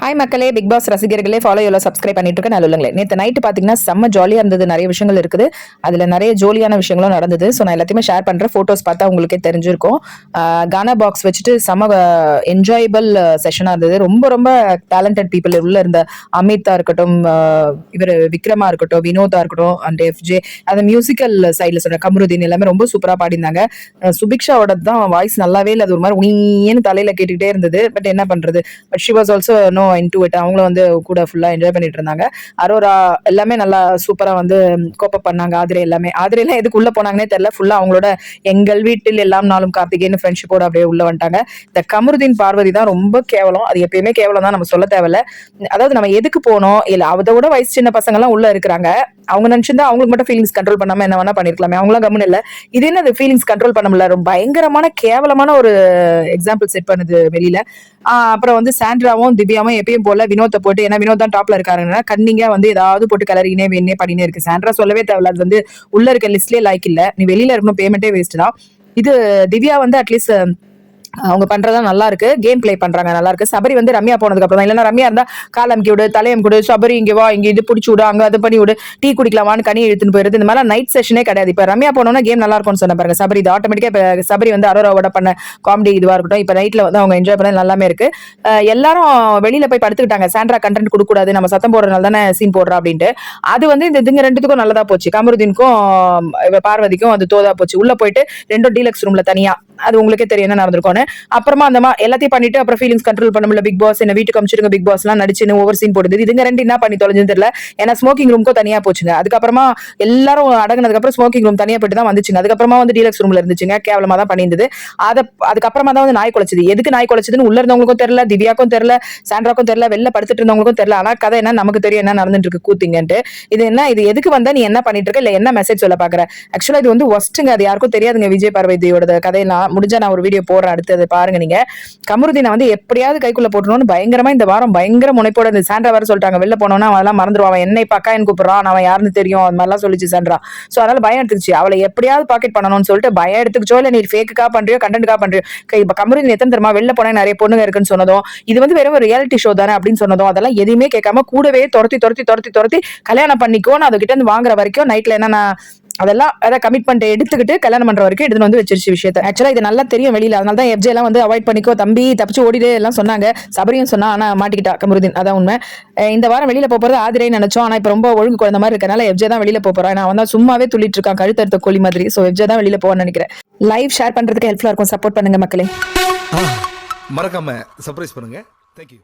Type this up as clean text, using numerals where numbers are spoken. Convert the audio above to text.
Hi மக்களே, big pass ரசிகர்களே, follow யோல subscribe பண்ணிட்டு இருக்க நல்லுங்களே. நேற்று நைட்டு பார்த்தீங்கன்னா செம்ம ஜாலியாக இருந்தது. நிறைய விஷயங்கள் இருக்குது, அதில் நிறைய ஜோலியான விஷயங்களும் நடந்தது. ஸோ நான் எல்லாத்தையுமே ஷேர் பண்ணுறேன். ஃபோட்டோஸ் பார்த்தா உங்களுக்கே தெரிஞ்சிருக்கும். கானா பாக்ஸ் வச்சுட்டு செம்ம என்ஜாயபிள் செஷனாக இருந்தது. ரொம்ப ரொம்ப டேலண்டட் பீப்புள் உள்ள இருந்த அமிதா இருக்கட்டும், இவர் விக்ரமா இருக்கட்டும், வினோதா இருக்கட்டும், அண்ட் எஃப்ஜே, அந்த மியூசிக்கல் சைடில் சொன்ன கமருதீன் எல்லாமே ரொம்ப சூப்பராக பாடினாங்க. சுபிக்ஷாவோட தான் வாய்ஸ் நல்லாவே இல்லை, அது ஒரு மாதிரி உனியன்னு தலையில் கேட்டுக்கிட்டே இருந்தது. பட் என்ன பண்ணுறது, but she was also know into it. அவங்களும் வந்து கூட ஃபுல்லா என்ஜாய் பண்ணிட்டு இருந்தாங்க. அரோரா எல்லாமே நல்லா சூப்பரா வந்து கோப்பப் பண்ணாங்க. ஆதிரையெல்லாம் எதுக்கு உள்ள போனாங்கன்னே தெரியல. ஃபுல்லா அவங்களோட எங்கள் வீட்டில் எல்லாம் நாளும் கார்த்திகேயன் ஃப்ரெண்ட்ஷிப்போட அப்படியே உள்ள வந்துட்டாங்க. இந்த கமருதீன் பார்வதி தான் ரொம்ப கேவலம். அது எப்பயுமே கேவலம் தான், நம்ம சொல்ல தேவையில்ல. அதாவது நம்ம எதுக்கு போனோம், இல்ல அதை விட வயசு சின்ன பசங்க எல்லாம் உள்ள இருக்கிறாங்க. அவங்க நினைச்சிருந்தா அவங்களுக்கு மட்டும் ஃபீலிங்ஸ் கண்ட்ரோல் பண்ணாம என்ன வேணா பண்ணிருக்கலாமே. அவங்களாம் கம்முன்னு இல்ல. இது என்ன ஃபீலிங்ஸ் கண்ட்ரோல் பண்ண முடியல, ரொம்ப பயங்கரமான கேவலமான ஒரு எக்ஸாம்பிள் செட் பண்ணுது வெளியில. அப்புறம் வந்து சாண்ட்ராவும் திவ்யாவும் எப்பயும் போல வினோத்தை போட்டு, ஏன்னா வினோத் தான் டாப்ல இருக்காருன்னா கண்ணிங்க வந்து ஏதாவது போட்டு கலரினே வேணே பண்ணினே இருக்கு. சாண்ட்ரா சொல்லவே தேவையில்ல, அது வந்து உள்ள இருக்க லிஸ்ட்லயே லைக் இல்ல. நீ வெளியில இருக்கணும், பேமெண்டே வேஸ்ட் தான். இது திவ்யா வந்து அட்லீஸ்ட் அவங்க பண்றதா நல்லா இருக்கு, கேம் பிளே பண்றாங்க நல்லா இருக்கு. சபரி வந்து ரம்யா போனதுக்கு அப்புறம் தான், இல்லைன்னா ரம்யா இருந்தா கால் அமுக்கி விடு, தலையம் கொடு, சபரி இங்க வா, இங்க இது பிடிச்சி விடு, அங்க அது பண்ணி விடு, டீ குடிக்கலாமான்னு கனி இழுத்துன்னு போயிருது. இந்த மாதிரி நைட் செஷனே கிடையாது. இப்ப ரம்யா போனோம்னா கேம் நல்லா இருக்கும்னு சொன்ன பாருங்க சபரி. இது ஆட்டோமேட்டிக்கா இப்ப சபரி வந்து அரோராவோட பண்ண காமெடி இதுவா இருக்கட்டும், இப்ப நைட்ல வந்து அவங்க என்ஜாய் பண்ண எல்லாமே இருக்கு. எல்லாரும் வெளியில போய் படுத்துக்கிட்டாங்க. சாண்ட்ரா கண்டென்ட் கொடுக்க கூடாது, நம்ம சத்தம் போடுறதுனால தானே சீன் போடுறா அப்படின்ட்டு. அது வந்து இந்த இதுங்க ரெண்டுத்துக்கும் நல்லதா போச்சு. கமருதீனுக்கும் பார்வதிக்கும் அது தோதா போச்சு. உள்ள போயிட்டு ரெண்டும் டீலக்ஸ் ரூம்ல தனியா, அது உங்களுக்கே தெரியும் என்ன நடந்திருக்கும்னு. அப்புறமா அந்த எல்லாத்தையும் பண்ணிட்டு அப்புறம் ஃபீலிங்ஸ் கண்ட்ரோல் பண்ண முடியல. பிக் பாஸ் என்ன வீட்டுக்கு அமிச்சிருங்க, பிக் பாஸ் எல்லாம் நடிச்சுன்னு ஓவர் சீன் போடுது. இதுங்க ரெண்டு என்ன பண்ணி தொலைஞ்சுன்னு தெரியல. ஏன்னா ஸ்மோக்கிங் ரூம்க்கும் தனியா போச்சுங்க. அதுக்கப்புறமா எல்லாரும் அடங்கினதுக்கு அப்புறம் ஸ்மோக்கிங் ரூம் தனியா போயிட்டு தான் வந்துச்சுங்க. அதுக்கப்புறமா வந்து டீலக்ஸ் ரூம்ல இருந்துச்சுங்க. கேவலமா தான் பண்ணியிருந்தது. அதுக்கப்புறமா தான் வந்து நாய் குலைச்சது. எதுக்கு நாய் குலைச்சதுன்னு உள்ள இருந்தவங்களுக்கும் தெரியல, திவ்யாக்கும் தெரியல, சாண்ட்ராக்கும் தெரியல, வெளில படுத்துட்டு இருந்தவங்களுக்கும் தெரியல. ஆனா கதை என்ன நமக்கு தெரியும் என்ன நடந்துட்டு இருக்கு கூத்திங்கன்ட்டு. இது என்ன, இது எதுக்கு வந்தா, நீ என்ன பண்ணிட்டு இருக்க, இல்ல என்ன மெசேஜ் சொல்ல பாக்குற. ஆக்சுவலா இது வந்து ஒஸ்ட்டுங்க. அது யாருக்கும் தெரியாதுங்க. விஜய் பார்வதியோட கதையெல்லாம் முடிஞ்சா நான் ஒரு வீடியோ போடுறேன், அடுத்து பாருங்க நீங்க. கமருதீனை வந்து எப்படியாவது கைக்குள்ள போட்டணும்னு பயங்கரமா இந்த வாரம் பயங்கர முனைப்போட இந்த சாண்ட்ரா வர சொல்லிட்டாங்க. வெளில போனோம்னா அதெல்லாம் மறந்துடுவான், என்னை இப்ப அக்கான்னு கூப்பிடுறான், அவன் யாருன்னு தெரியும், அது மாதிரிலாம் சொல்லிச்சு சாண்ட்ரா. சோ அதனால பயம் எடுத்துச்சு. அவளை எப்படியாவது பாக்கெட் பண்ணணும்னு சொல்லிட்டு பயம் எடுத்துக்கிச்சோ, இல்ல நீ ஃபேக்குக்கா பண்றியோ கண்டென்ட்கா பண்றியோ. இப்ப கமருதீன் எத்தனை தெரியுமா, வெளில போனா நிறைய பொண்ணுங்க இருக்குன்னு சொன்னதும், இது வந்து வெறும் ஒரு ரியாலிட்டி ஷோ தானே அப்படின்னு சொன்னதும், அதெல்லாம் எதுவுமே கேட்காம கூடவே துரத்தி கல்யாணம் பண்ணிக்கோ, நான் அதுகிட்ட இருந்து வாங்குற வரைக்கும் நைட்ல என்ன அதெல்லாம் கமிட்மெண்ட் எடுத்துக்கிட்டு கல்யாணம் பண்ற வரைக்கும் எடுத்து வந்து வச்சிருச்சு விஷயத்தை. ஆக்சுவலா இது நல்லா தெரியும் வெளியில, அதனால தான் எஃப்ஜே எல்லாம் வந்து அவாய்ட் பண்ணிக்கோ தம்பி, தப்பிச்சு ஓடிடு எல்லாம் சொன்னாங்க. சபரியும் சொன்னா, ஆனா மாட்டிக்கிட்டா கமருதீன், அதான் உண்மை. இந்த வாரம் வெளியில போறது ஆதிரை நினைச்சோம், ஆனா இப்ப ரொம்ப ஒழுங்கு குழந்த மாதிரி இருக்கனால எஃப்ஜே தான் வெளியில போறான். நான் வந்து சும்மாவே துள்ளிட்டு இருக்கான் கழுத்தறுத்த கோழி மாதிரி. சோ எஃப்ஜே தான் வெளியில போவான்னு நினைக்கிறேன். லைவ் ஷேர் பண்றதுக்கு ஹெல்ப்ஃபுல்லா இருக்கும், சப்போர்ட் பண்ணுங்க மக்களே. மறக்காம சர்ப்ரைஸ் பண்ணுங்க. தேங்க்யூ.